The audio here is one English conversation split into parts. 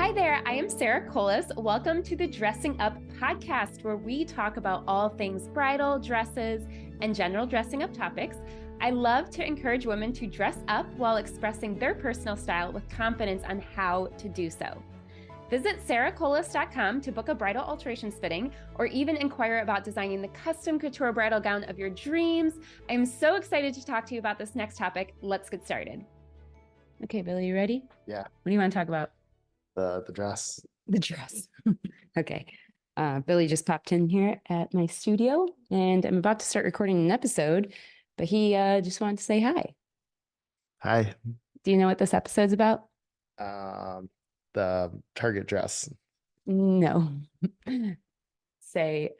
Hi there, I am Sarah Colas. Welcome to the Dressing Up podcast, where we talk about all things bridal, dresses, and general dressing up topics. I love to encourage women to dress up while expressing their personal style with confidence on how to do so. Visit sarahcolas.com to book a bridal alterations fitting or even inquire about designing the custom couture bridal gown of your dreams. I'm so excited to talk to you about this next topic. Let's get started. Okay, Billy, you ready? Yeah. What do you want to talk about? The dress. The dress. Okay. Billy just popped in here at my studio and I'm about to start recording an episode, but he just wanted to say hi. Hi. Do you know what this episode's about? The Target dress. No. Say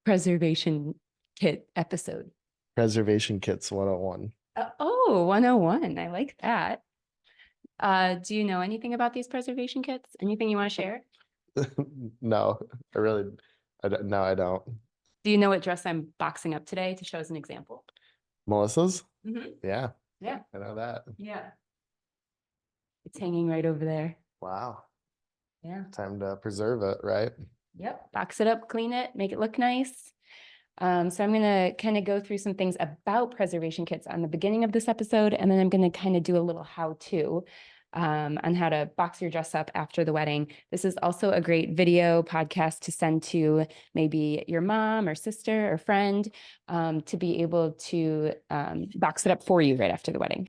preservation kit episode. Preservation kits 101. 101. I like that. Do you know anything about these preservation kits? Anything you want to share? No, I don't. Do you know what dress I'm boxing up today to show as an example? Melissa's? Mm-hmm. Yeah. Yeah. I know that. Yeah. It's hanging right over there. Wow. Yeah. Time to preserve it, right? Yep. Box it up, clean it, make it look nice. So I'm going to kind of go through some things about preservation kits on the beginning of this episode, and then I'm going to kind of do a little how-to on how to box your dress up after the wedding. This is also a great video podcast to send to maybe your mom or sister or friend to be able to box it up for you right after the wedding.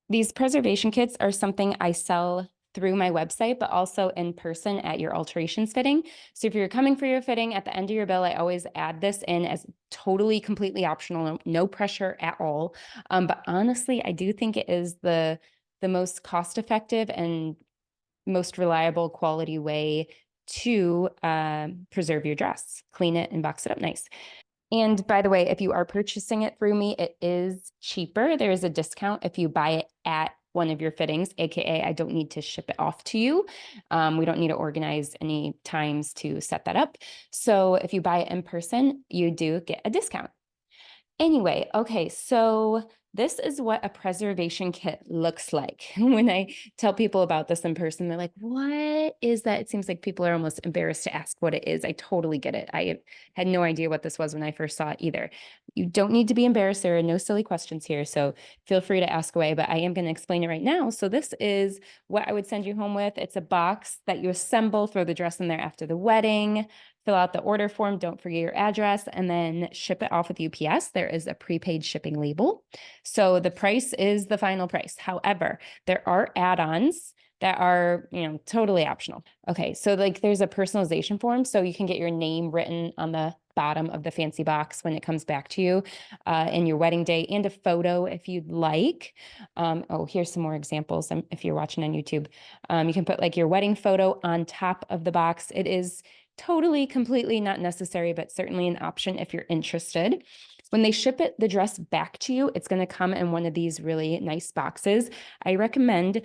These preservation kits are something I sell through my website, but also in person at your alterations fitting. So if you're coming for your fitting at the end of your bill, I always add this in as totally, completely optional, no pressure at all. But honestly, I do think it is the most cost-effective and most reliable quality way to preserve your dress, clean it and box it up nice. And by the way, if you are purchasing it through me, it is cheaper. There is a discount if you buy it at one of your fittings, AKA I don't need to ship it off to you. We don't need to organize any times to set that up. So if you buy it in person, you do get a discount. Anyway, okay, so this is what a preservation kit looks like. When I tell people about this in person, they're like, what is that? It seems like people are almost embarrassed to ask what it is. I totally get it. I had no idea what this was when I first saw it either. You don't need to be embarrassed. There are no silly questions here, so feel free to ask away, but I am going to explain it right now. So this is what I would send you home with. It's a box that you assemble, throw the dress in there after the wedding, fill out the order form, don't forget your address, and then ship it off with UPS. There is a prepaid shipping label. So the price is the final price. However, there are add-ons that are, totally optional. Okay, so like there's a personalization form, so you can get your name written on the bottom of the fancy box when it comes back to you and your wedding day, and a photo if you'd like. Here's some more examples. If you're watching on YouTube, you can put like your wedding photo on top of the box. It is totally, completely not necessary, but certainly an option if you're interested. When they ship the dress back to you, it's going to come in one of these really nice boxes. I recommend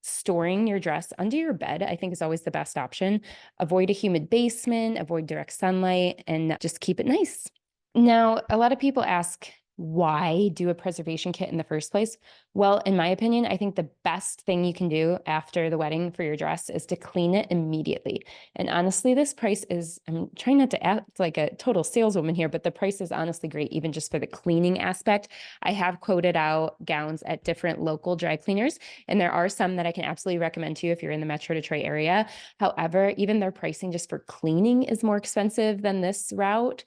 storing your dress under your bed. I think is always the best option. Avoid a humid basement, avoid direct sunlight, and just keep it nice. Now, a lot of people ask, why do a preservation kit in the first place? Well, in my opinion, I think the best thing you can do after the wedding for your dress is to clean it immediately. And honestly, this price is, I'm trying not to act like a total saleswoman here, but the price is honestly great, even just for the cleaning aspect. I have quoted out gowns at different local dry cleaners, and there are some that I can absolutely recommend to you if you're in the Metro Detroit area. However, even their pricing just for cleaning is more expensive than this route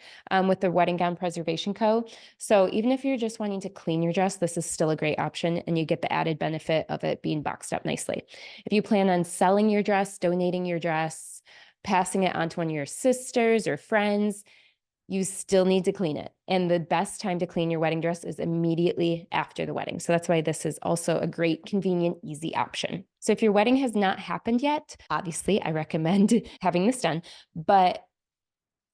with the Wedding Gown Preservation Co. So even if you're just wanting to clean your dress, this is still a great option, and you get the added benefit of it being boxed up nicely. If you plan on selling your dress, donating your dress, passing it on to one of your sisters or friends, you still need to clean it. And the best time to clean your wedding dress is immediately after the wedding. So that's why this is also a great, convenient, easy option. So if your wedding has not happened yet, obviously I recommend having this done, but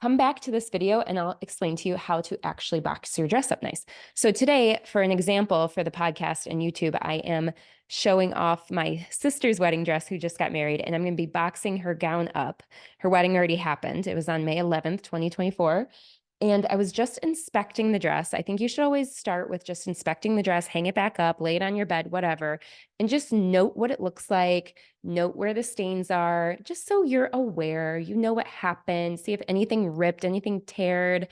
come back to this video and I'll explain to you how to actually box your dress up nice. So today, for an example for the podcast and YouTube, I am showing off my sister's wedding dress who just got married, and I'm going to be boxing her gown up. Her wedding already happened. It was on May 11th, 2024. And I was just inspecting the dress. I think you should always start with just inspecting the dress, hang it back up, lay it on your bed, whatever, and just note what it looks like, note where the stains are, just so you're aware, you know what happened, see if anything ripped, anything teared,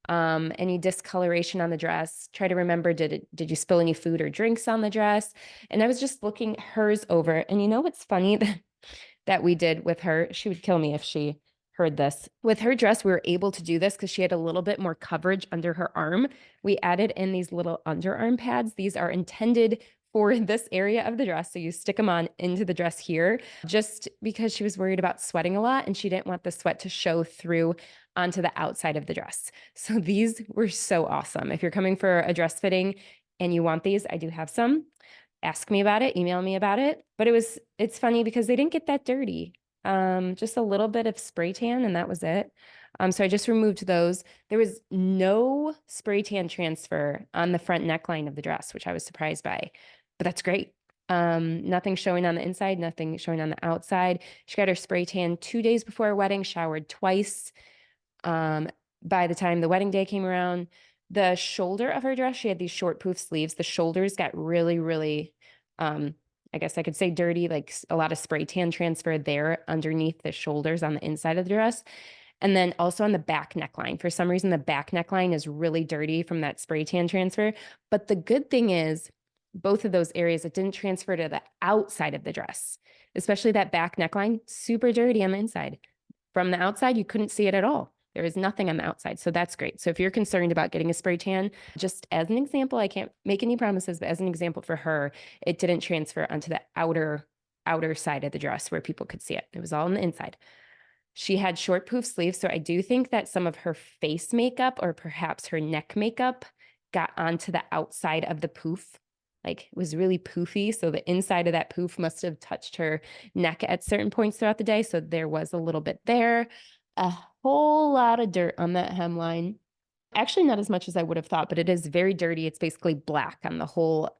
any discoloration on the dress. Try to remember, did you spill any food or drinks on the dress? And I was just looking hers over. And you know what's funny that we did with her? She would kill me if she heard this. With her dress, we were able to do this because she had a little bit more coverage under her arm. We added in these little underarm pads. These are intended for this area of the dress. So you stick them on into the dress here, just because she was worried about sweating a lot and she didn't want the sweat to show through onto the outside of the dress. So these were so awesome. If you're coming for a dress fitting and you want these, I do have some. Ask me about it, email me about it. But it's funny because they didn't get that dirty. Just a little bit of spray tan and that was it. So I just removed those. There was no spray tan transfer on the front neckline of the dress, which I was surprised by, but that's great. Nothing showing on the inside, nothing showing on the outside. She got her spray tan 2 days before her wedding, showered twice. By the time the wedding day came around, the shoulder of her dress, she had these short poof sleeves. The shoulders got really, really, I guess I could say dirty, like a lot of spray tan transfer there underneath the shoulders on the inside of the dress. And then also on the back neckline. For some reason, the back neckline is really dirty from that spray tan transfer. But the good thing is, both of those areas, it didn't transfer to the outside of the dress, especially that back neckline, super dirty on the inside. From the outside, you couldn't see it at all. There is nothing on the outside. So that's great. So if you're concerned about getting a spray tan, just as an example, I can't make any promises, but as an example for her, it didn't transfer onto the outer side of the dress where people could see it. It was all on the inside. She had short poof sleeves. So I do think that some of her face makeup or perhaps her neck makeup got onto the outside of the poof. Like it was really poofy. So the inside of that poof must have touched her neck at certain points throughout the day. So there was a little bit there. A whole lot of dirt on that hemline. Actually, not as much as I would have thought, but it is very dirty. It's basically black on the whole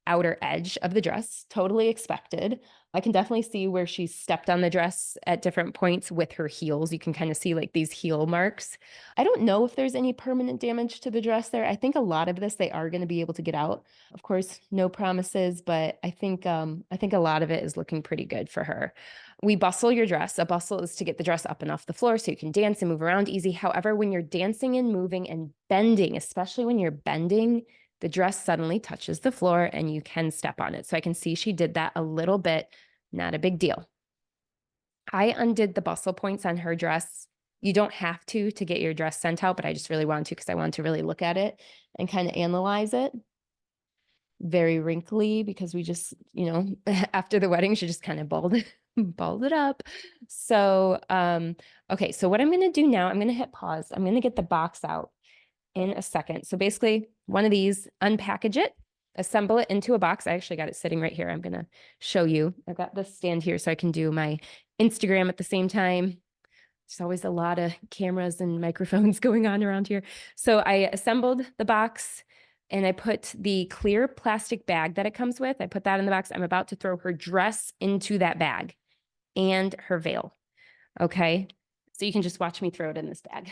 outer edge of the dress. Totally expected. I can definitely see where she stepped on the dress at different points with her heels. You can kind of see like these heel marks. I don't know if there's any permanent damage to the dress there. I think a lot of this they are going to be able to get out. Of course, no promises, but I think a lot of it is looking pretty good for her. We bustle your dress. A bustle is to get the dress up and off the floor so you can dance and move around easy. However, when you're dancing and moving and bending, especially when you're bending, the dress suddenly touches the floor and you can step on it. So I can see she did that a little bit, not a big deal. I undid the bustle points on her dress. You don't have to get your dress sent out, but I just really wanted to because I wanted to really look at it and kind of analyze it. Very wrinkly because we just, after the wedding, she just kind of balled it up. So, okay. So what I'm going to do now, I'm going to hit pause. I'm going to get the box out in a second. So basically one of these, unpackage it, assemble it into a box. I actually got it sitting right here. I'm going to show you. I've got this stand here so I can do my Instagram at the same time. There's always a lot of cameras and microphones going on around here. So I assembled the box and I put the clear plastic bag that it comes with. I put that in the box. I'm about to throw her dress into that bag and her veil. Okay. So you can just watch me throw it in this bag.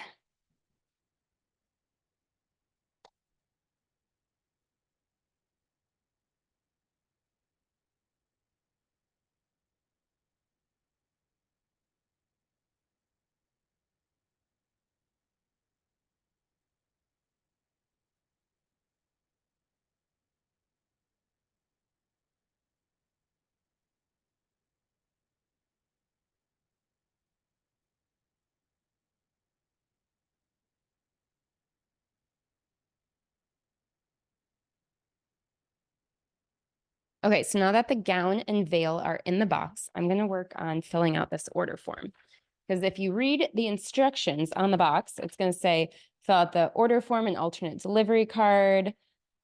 Okay, so now that the gown and veil are in the box, I'm going to work on filling out this order form. Because if you read the instructions on the box, it's going to say, fill out the order form and alternate delivery card.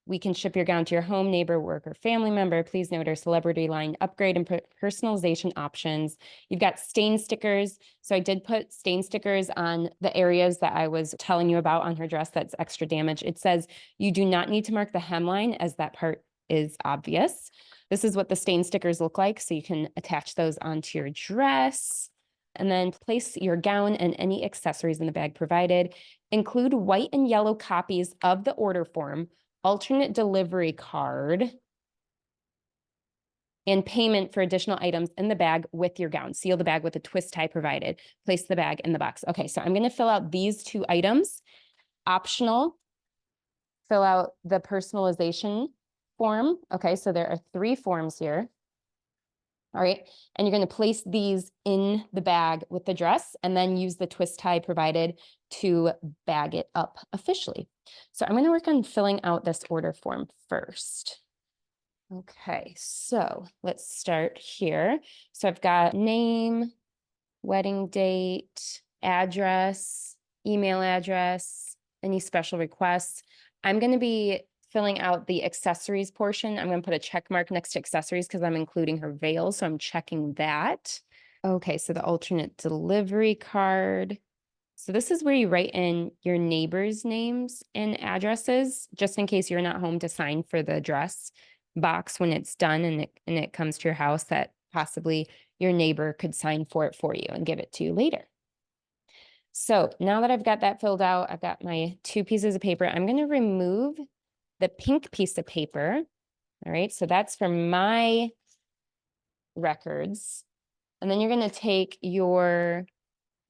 We can ship your gown to your home, neighbor, work, or family member. Please note our celebrity line upgrade and personalization options. You've got stain stickers. So I did put stain stickers on the areas that I was telling you about on her dress that's extra damage. It says you do not need to mark the hemline as that part is obvious. This is what the stain stickers look like. So you can attach those onto your dress. And then place your gown and any accessories in the bag provided. Include white and yellow copies of the order form, alternate delivery card, and payment for additional items in the bag with your gown. Seal the bag with a twist tie provided. Place the bag in the box. Okay, so I'm going to fill out these 2 items. Optional, fill out the personalization form. Okay, so there are 3 forms here. All right, and you're going to place these in the bag with the dress and then use the twist tie provided to bag it up officially. So I'm going to work on filling out this order form first. Okay, so let's start here. So I've got name, wedding date, address, email address, any special requests. I'm going to be filling out the accessories portion. I'm going to put a check mark next to accessories because I'm including her veil. So I'm checking that. Okay, so the alternate delivery card. So this is where you write in your neighbors' names and addresses, just in case you're not home to sign for the dress box when it's done and it comes to your house, that possibly your neighbor could sign for it for you and give it to you later. So now that I've got that filled out, I've got my 2 pieces of paper. I'm going to remove the pink piece of paper. All right, so that's for my records. And then you're going to take your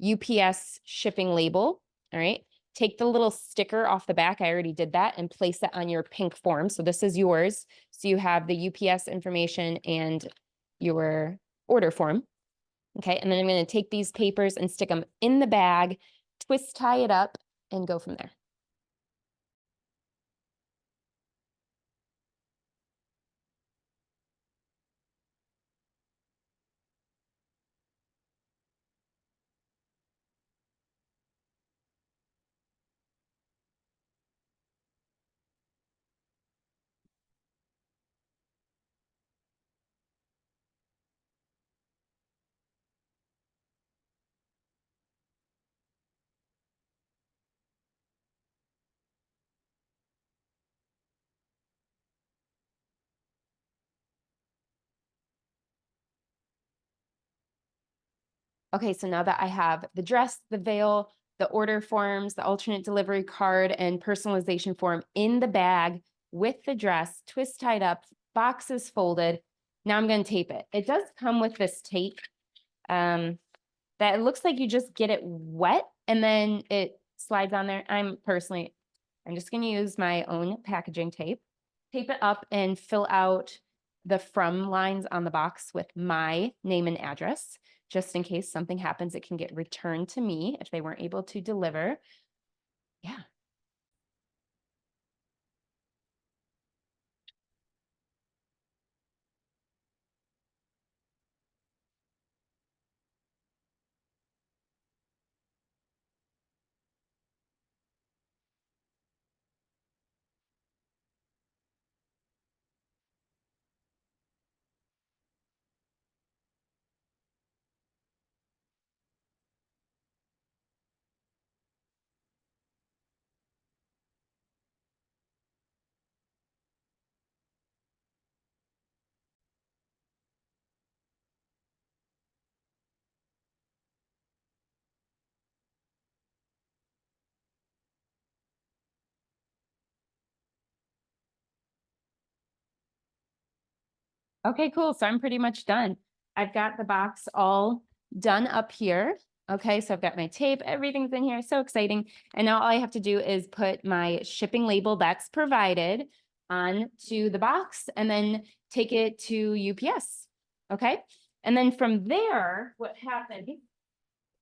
UPS shipping label. All right, take the little sticker off the back. I already did that, and place it on your pink form. So this is yours. So you have the UPS information and your order form. Okay, and then I'm going to take these papers and stick them in the bag, twist tie it up, and go from there. Okay, so now that I have the dress, the veil, the order forms, the alternate delivery card, and personalization form in the bag with the dress, twist tied up, boxes folded, now I'm going to tape it. It does come with this tape that it looks like you just get it wet and then it slides on there. I'm just going to use my own packaging tape, tape it up and fill out the from lines on the box with my name and address. Just in case something happens, it can get returned to me if they weren't able to deliver. Yeah. Okay, cool. So I'm pretty much done. I've got the box all done up here. Okay, so I've got my tape, everything's in here, so exciting. And now all I have to do is put my shipping label that's provided onto the box and then take it to UPS. Okay, and then from there, what happens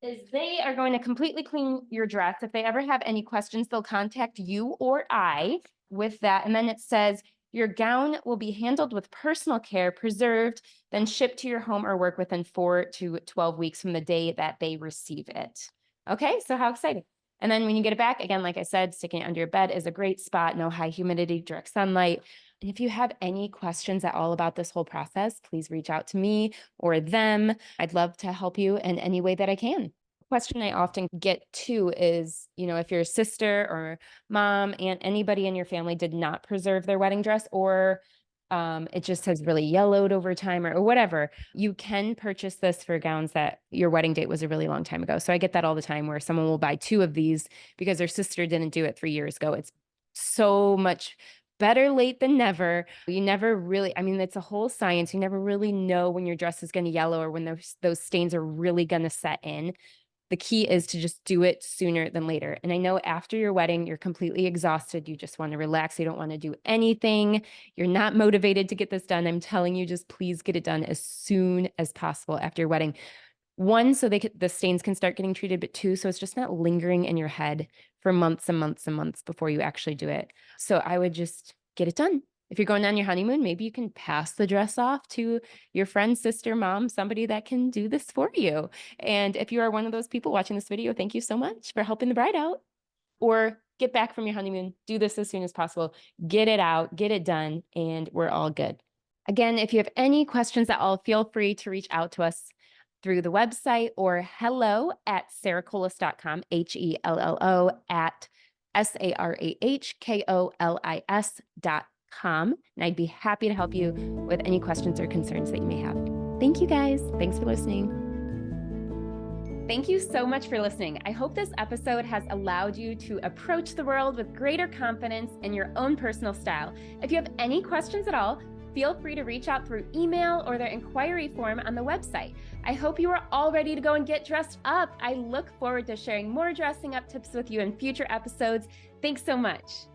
is they are going to completely clean your dress. If they ever have any questions, they'll contact you or I with that. And then it says, your gown will be handled with personal care, preserved, then shipped to your home or work within 4 to 12 weeks from the day that they receive it. Okay, so how exciting. And then when you get it back, again, like I said, sticking it under your bed is a great spot, no high humidity, direct sunlight. And if you have any questions at all about this whole process, please reach out to me or them. I'd love to help you in any way that I can. Question I often get too is, if your sister or mom, aunt, anybody in your family did not preserve their wedding dress, or It just has really yellowed over time or whatever. You can purchase this for gowns that your wedding date was a really long time ago. So I get that all the time where someone will buy two of these because their sister didn't do it 3 years ago. It's so much better late than never. You never really, I mean, it's a whole science. You never really know when your dress is going to yellow or when those stains are really going to set in. The key is to just do it sooner than later. And I know after your wedding, you're completely exhausted. You just want to relax. You don't want to do anything. You're not motivated to get this done. I'm telling you, just please get it done as soon as possible after your wedding. One, so the stains can start getting treated, but two, so it's just not lingering in your head for months and months and months before you actually do it. So I would just get it done. If you're going on your honeymoon, maybe you can pass the dress off to your friend, sister, mom, somebody that can do this for you. And if you are one of those people watching this video, thank you so much for helping the bride out. Or get back from your honeymoon, do this as soon as possible, get it out, get it done, and we're all good. Again, if you have any questions at all, feel free to reach out to us through the website or hello@sarahkolis.com, HELLO at SARAHKOLIS.com. And I'd be happy to help you with any questions or concerns that you may have. Thank you guys. Thanks for listening. Thank you so much for listening. I hope this episode has allowed you to approach the world with greater confidence in your own personal style. If you have any questions at all, feel free to reach out through email or the inquiry form on the website. I hope you are all ready to go and get dressed up. I look forward to sharing more dressing up tips with you in future episodes. Thanks so much.